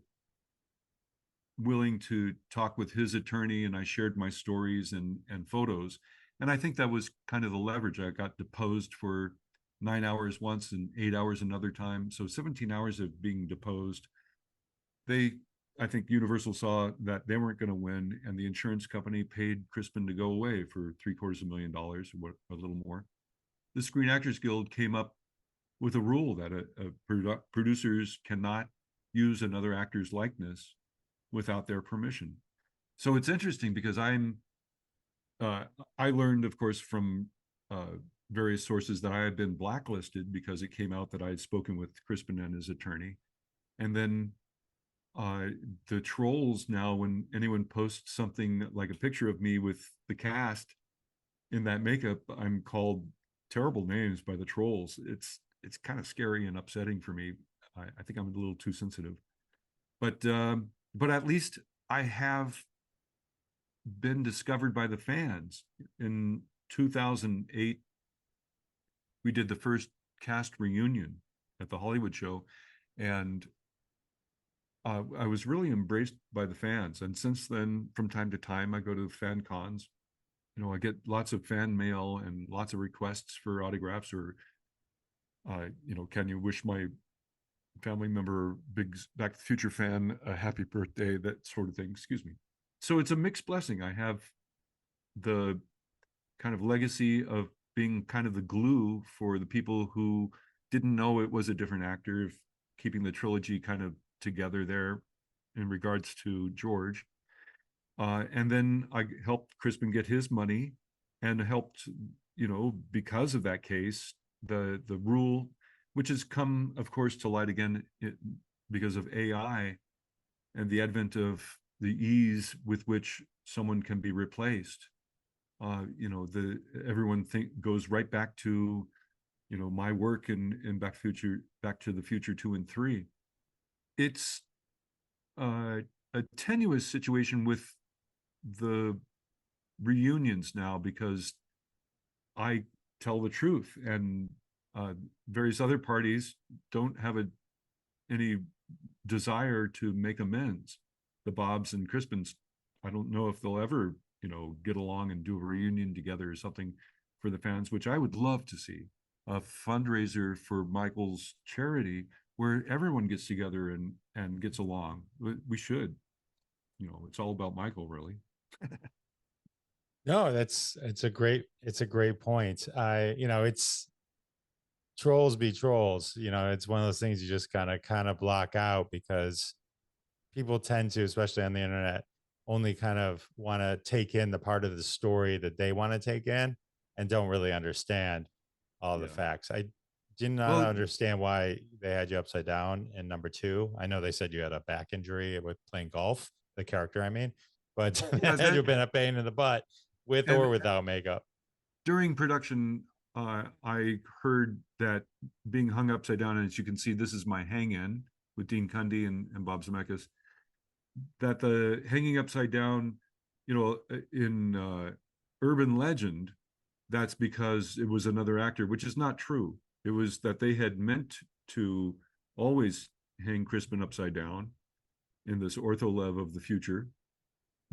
willing to talk with his attorney, and I shared my stories and photos. And I think that was kind of the leverage. I got deposed for 9 hours once and 8 hours another time. So 17 hours of being deposed. They, I think Universal saw that they weren't going to win, and the insurance company paid Crispin to go away for $750,000, or a little more. The Screen Actors Guild came up with a rule that producers cannot use another actor's likeness without their permission. So it's interesting because I learned, of course, from various sources that I had been blacklisted because it came out that I had spoken with Crispin and his attorney. And then the trolls now, when anyone posts something like a picture of me with the cast in that makeup, I'm called terrible names by the trolls. It's kind of scary and upsetting for me. I think I'm a little too sensitive, but at least I have been discovered by the fans. In 2008, we did the first cast reunion at the Hollywood show, and I was really embraced by the fans. And since then, from time to time, I go to fan cons. You know, I get lots of fan mail and lots of requests for autographs, or you know, can you wish my family member, big Back to the Future fan, a happy birthday, that sort of thing. Excuse me. So it's a mixed blessing. I have the kind of legacy of being kind of the glue for the people who didn't know it was a different actor, of keeping the trilogy kind of together there in regards to George. And then I helped Crispin get his money, and helped, you know, because of that case, the rule, which has come, of course, to light again because of AI and the advent of the ease with which someone can be replaced. You know, everyone goes right back to, you know, my work in Back to the Future 2 and 3. It's a tenuous situation with the reunions now, because I tell the truth, and various other parties don't have any desire to make amends. The Bobs and Crispins, I don't know if they'll ever, you know, get along and do a reunion together or something for the fans, which I would love to see. A fundraiser for Michael's charity where everyone gets together and gets along. We should. You know, it's all about Michael, really. No, it's a great point. You know, it's trolls be trolls. You know, it's one of those things you just kind of block out, because people tend to, especially on the internet, only kind of want to take in the part of the story that they want to take in, and don't really understand all the Yeah. facts. I did not Well, understand why they had you upside down in number 2. I know they said you had a back injury with playing golf, the character, I mean, but yeah, had you that been a pain in the butt with or and without makeup? during production, I heard that being hung upside down, and as you can see, this is my hang-in with Dean Cundy and Bob Zemeckis, that the hanging upside down, you know, in urban legend, that's because it was another actor, which is not true. It was that they had meant to always hang Crispin upside down in this ortholev of the future,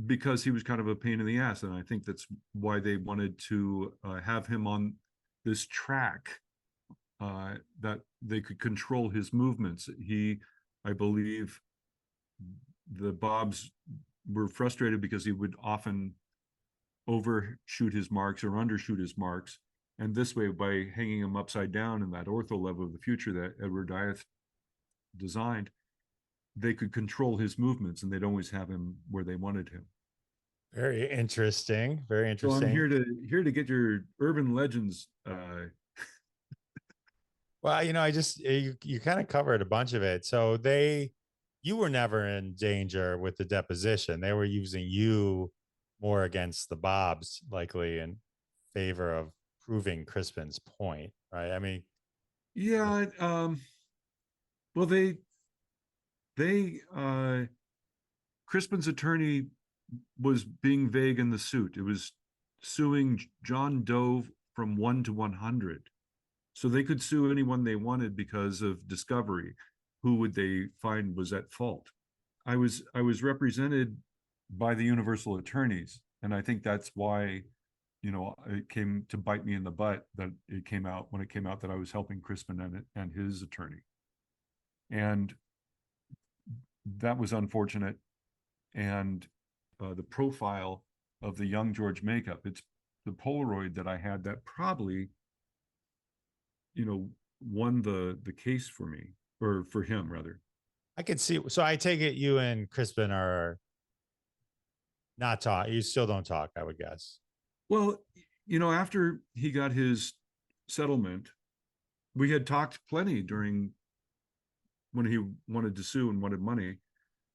because he was kind of a pain in the ass. And I think that's why they wanted to have him on this track, that they could control his movements. I believe the Bobs were frustrated because he would often overshoot his marks or undershoot his marks. And this way, by hanging him upside down in that ortholev of the future that Edward Dieth designed, they could control his movements, and they'd always have him where they wanted him. Very interesting. Very So I'm interesting. here to get your urban legends. Well, you know, you kind of covered a bunch of it. So you were never in danger with the deposition. They were using you more against the Bobs, likely in favor of proving Crispin's point, right? I mean, Yeah. Well, they Crispin's attorney was being vague in the suit. It was suing John Doe from 1 to 100. So they could sue anyone they wanted because of discovery. Who would they find was at fault? I was represented by the universal attorneys, and I think that's why, it came to bite me in the butt that it came out when it came out that I was helping Crispin and his attorney. And that was unfortunate. And the profile of the young George makeup, it's the Polaroid that I had that probably, won the case for me, or for him rather. I could see. So I take it you and Crispin are not talk. You still don't talk, I would guess. Well, after he got his settlement, we had talked plenty during when he wanted to sue and wanted money.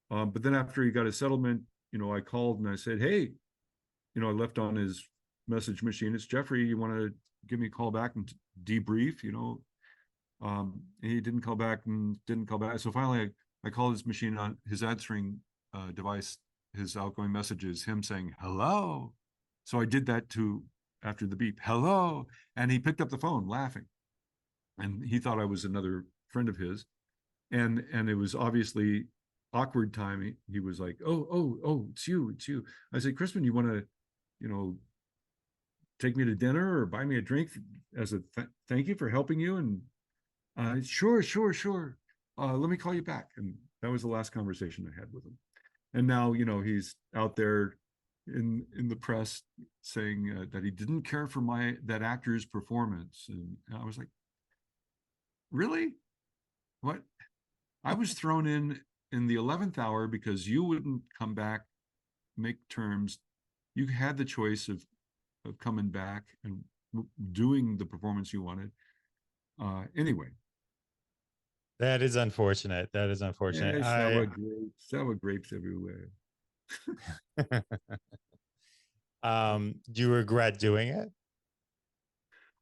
But then after he got his settlement, I called and I said, hey, I left on his message machine, it's Jeffrey, you want to give me a call back and debrief, he didn't call back and didn't call back. So finally I called his machine on his answering device, his outgoing messages, him saying, hello. So I did that after the beep, hello. And he picked up the phone laughing. And he thought I was another friend of his. And it was obviously awkward time. He was like, oh, it's you. I said, Crispin, you want to, take me to dinner or buy me a drink as a thank you for helping you? And sure. Let me call you back. And that was the last conversation I had with him. And now, he's out there in the press saying that he didn't care for that actor's performance. And I was like, really? What? I was thrown in the 11th hour because you wouldn't come back, make terms. You had the choice of coming back and doing the performance you wanted. Anyway. That is unfortunate. That is unfortunate. Yeah, sour grapes everywhere. Do you regret doing it?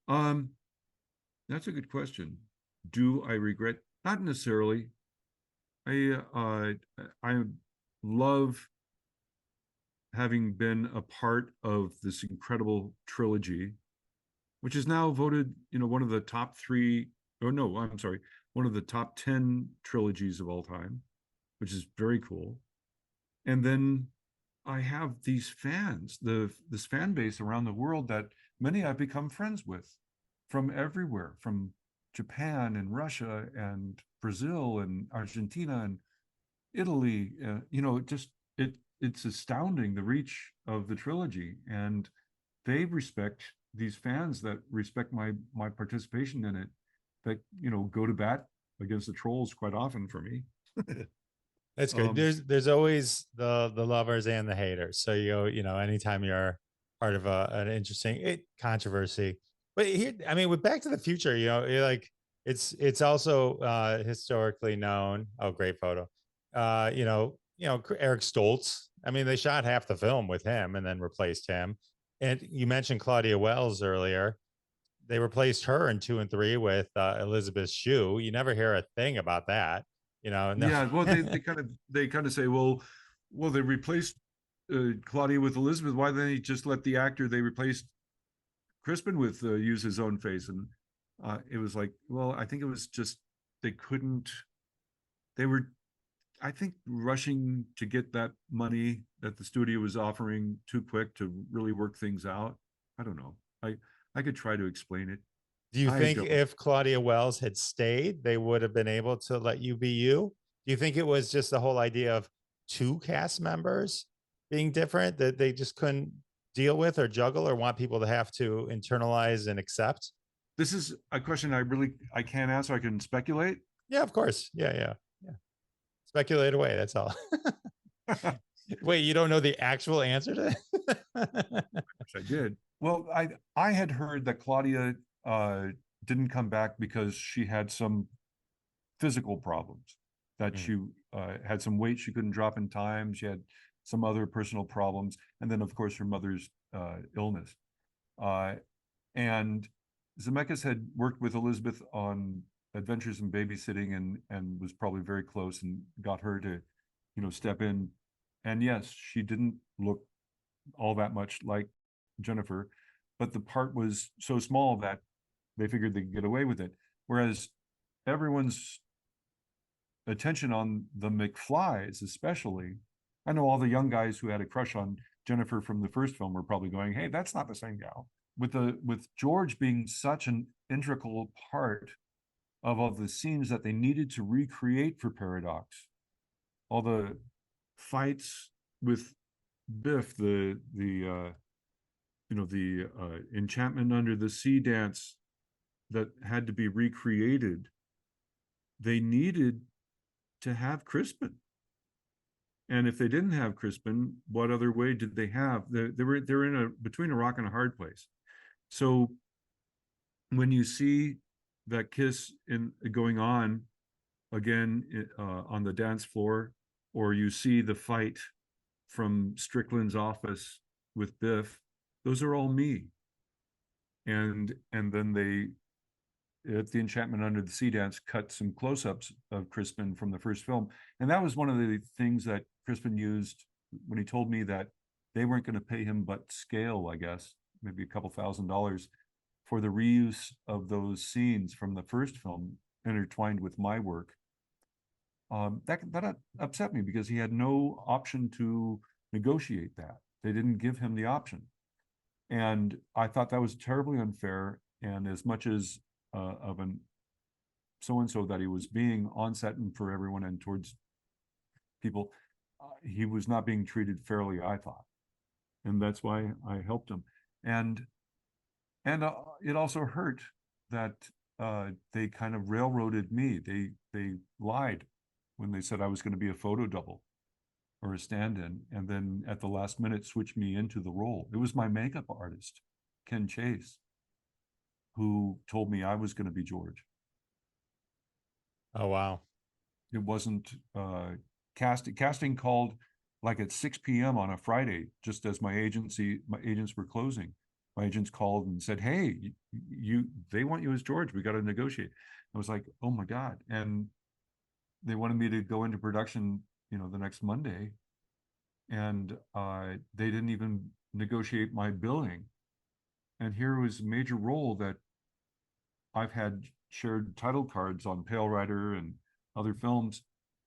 That's a good question. Do I regret? Not necessarily. I love having been a part of this incredible trilogy, which is now voted, one of the top 3, or no, I'm sorry, one of the top 10 trilogies of all time, which is very cool. And then I have these fans, this fan base around the world that many I've become friends with from everywhere, from Japan and Russia and Brazil and Argentina and Italy. It's astounding, the reach of the trilogy, and they respect these fans that respect my participation in it, that go to bat against the trolls quite often for me. That's good. There's always the lovers and the haters. So anytime you're part of an interesting controversy. But here, I mean, with Back to the Future, you're like it's also historically known. Oh, great photo. Eric Stoltz. I mean, they shot half the film with him and then replaced him. And you mentioned Claudia Wells earlier. They replaced her in 2 and 3 with Elizabeth Shue. You never hear a thing about that. No. Yeah, well, they kind of say, well, they replaced Claudia with Elizabeth. Why didn't they just let the actor they replaced Crispin with use his own face? And it was like, well, I think it was just they couldn't. They were, I think, rushing to get that money that the studio was offering too quick to really work things out. I don't know. I could try to explain it. Do you think if Claudia Wells had stayed, they would have been able to let you be you? Do you think it was just the whole idea of 2 cast members being different that they just couldn't deal with or juggle, or want people to have to internalize and accept? This is a question I can't answer. I can speculate. Yeah, of course. Yeah. Speculate away. That's all. Wait, you don't know the actual answer to that? I wish I did. Well, I had heard that Claudia didn't come back because she had some physical problems, that she had some weight she couldn't drop in time. She had some other personal problems. And then, of course, her mother's illness. And Zemeckis had worked with Elizabeth on Adventures in Babysitting and was probably very close and got her to, step in And yes, she didn't look all that much like Jennifer, but the part was so small that they figured they could get away with it. Whereas everyone's attention on the McFlys, especially, I know all the young guys who had a crush on Jennifer from the first film were probably going, "Hey, that's not the same gal." With George being such an integral part of all the scenes that they needed to recreate for Paradox, all the fights with Biff, the enchantment under the sea dance that had to be recreated, they needed to have Crispin. And if they didn't have Crispin, what other way did they have? They're in a between a rock and a hard place. So when you see that kiss in going on again on the dance floor, or you see the fight from Strickland's office with Biff, those are all me. And then they at the Enchantment Under the Sea dance cut some close-ups of Crispin from the first film. And that was one of the things that Crispin used when he told me that they weren't going to pay him but scale, I guess, maybe a couple $1,000 for the reuse of those scenes from the first film intertwined with my work. That upset me because he had no option to negotiate that. They didn't give him the option. And I thought that was terribly unfair. And as much as of an so-and-so that he was being on set and for everyone and towards people, he was not being treated fairly, I thought. And that's why I helped him. And it also hurt that they kind of railroaded me. They lied when they said I was going to be a photo double or a stand-in, and then at the last minute switched me into the role. It was my makeup artist, Ken Chase, who told me I was going to be George. Oh, wow. It wasn't casting called like at 6 p.m. on a Friday, just as my agents were closing. My agents called and said, "Hey, they want you as George. We got to negotiate." I was like, "Oh my God." And they wanted me to go into production, the next Monday. And they didn't even negotiate my billing. And here was a major role that I've had shared title cards on Pale Rider and other films,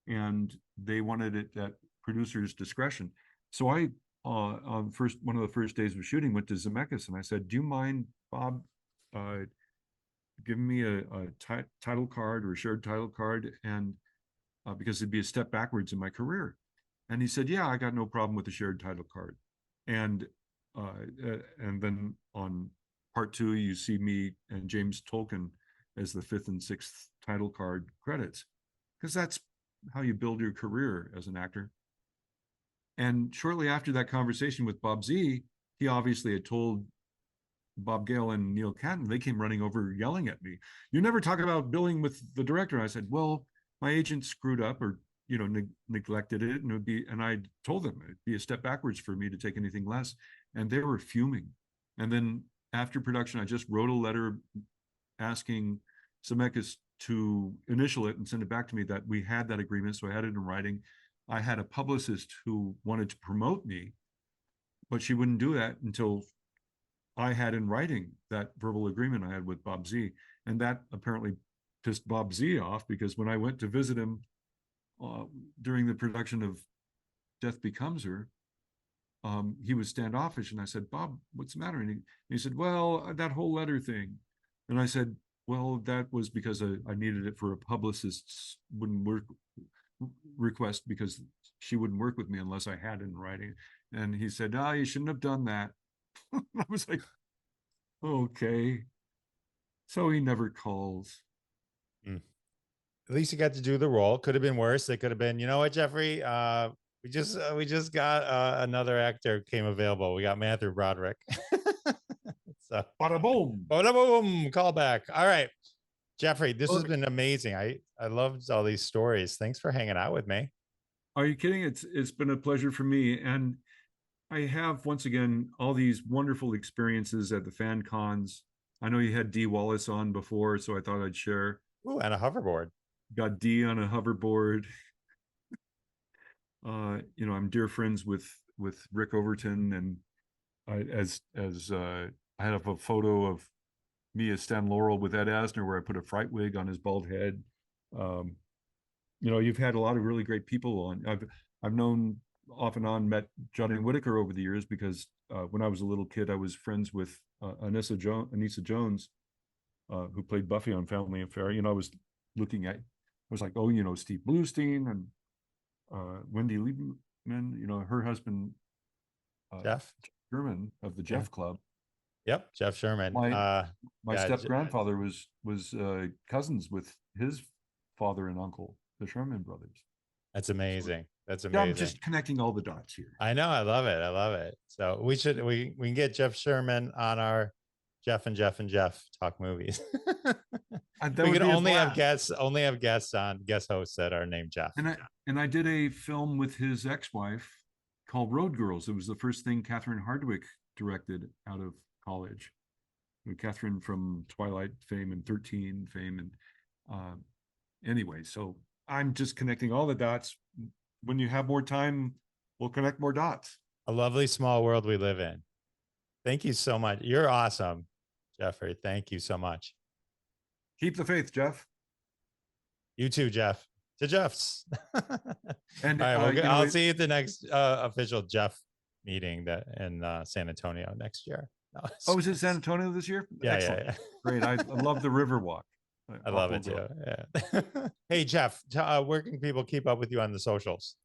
and they wanted it at producer's discretion. So I, on one of the first days of shooting, went to Zemeckis and I said, "Do you mind, Bob, giving me a title card or a shared title card, and because it'd be a step backwards in my career?" And he said, "Yeah, I got no problem with the shared title card." And then on part 2, you see me and James Tolkien as the 5th and 6th title card credits, because that's how you build your career as an actor. And shortly after that conversation with Bob Z, he obviously had told Bob Gale and Neil Catton. They came running over yelling at me, "You never talk about billing with the director." I said, "Well, my agent screwed up or neglected it, and it would be," and I told them it'd be a step backwards for me to take anything less, and they were fuming. And then after production, I just wrote a letter asking Zemeckis to initial it and send it back to me that we had that agreement, so I had it in writing. I had a publicist who wanted to promote me, but she wouldn't do that until I had in writing that verbal agreement I had with Bob Z. And that apparently pissed Bob Z off, because when I went to visit him during the production of Death Becomes Her, he was standoffish. And I said, "Bob, what's the matter?" And he said, "Well, that whole letter thing." And I said, "Well, that was because I needed it for a publicist's wouldn't work request, because she wouldn't work with me unless I had it in writing." And he said, "Ah, you shouldn't have done that." I was like, okay. So he never calls. At least you got to do the role. Could have been worse. They could have been, you know what, Jeffrey? We just got another actor came available. We got Matthew Broderick. So Bada boom. bada boom, call back. All right, Jeffrey, this has been amazing. I loved all these stories. Thanks for hanging out with me. Are you kidding? It's been a pleasure for me. And I have, once again, all these wonderful experiences at the fan cons. I know you had Dee Wallace on before, so I thought I'd share. Ooh, and a hoverboard. Got Dee on a hoverboard. You know, I'm dear friends with Rick Overton, and I had a photo of me as Stan Laurel with Ed Asner, where I put a fright wig on his bald head. Um, you know, you've had a lot of really great people on. I've known off and on, met Johnny Whitaker over the years because when I was a little kid, I was friends with Anissa Jones, who played Buffy on Family Affair. You know, I was like, oh, you know, Steve Bluestein and Wendy Liebman. You know, her husband, Jeff Sherman of the Jeff Club. Yep, Jeff Sherman. My yeah, step grandfather was cousins with his father and uncle, the Sherman brothers. That's amazing. That's Yeah, amazing. I'm just connecting all the dots here. I know. I love it. I love it. So we can get Jeff Sherman on our Jeff talk movies. We could only have guests on guest hosts that are named Jeff. And I did a film with his ex-wife called Road Girls. It was the first thing Catherine Hardwicke directed out of college. You know, Catherine from Twilight fame and 13 fame, and anyway, so I'm just connecting all the dots. When you have more time, we'll connect more dots. A lovely small world we live in. Thank you so much. You're awesome, Jeffrey. Thank you so much. Keep the faith, Jeff. You too, Jeff. To Jeff's. And all right, I'll see you at the next official Jeff meeting that in San Antonio next year. No, oh, is it San Antonio this year? Yeah, excellent. Yeah. Great. I love the Riverwalk. I love it too. Yeah. Hey, Jeff, where can people keep up with you on the socials?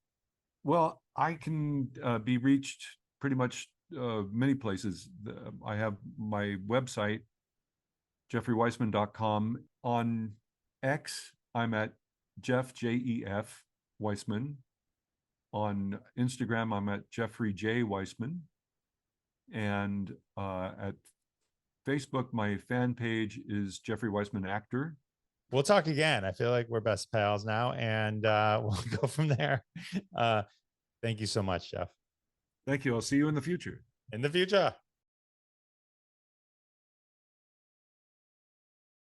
Well, I can be reached pretty much many places. I have my website, jeffreyweissman.com. On X, I'm at Jeff, J-E-F, Weissman. On Instagram, I'm at Jeffrey J. Weissman. And at Facebook, my fan page is Jeffrey Weissman Actor. We'll talk again. I feel like we're best pals now, and we'll go from there. Thank you so much, Jeff. Thank you. I'll see you in the future. In the future.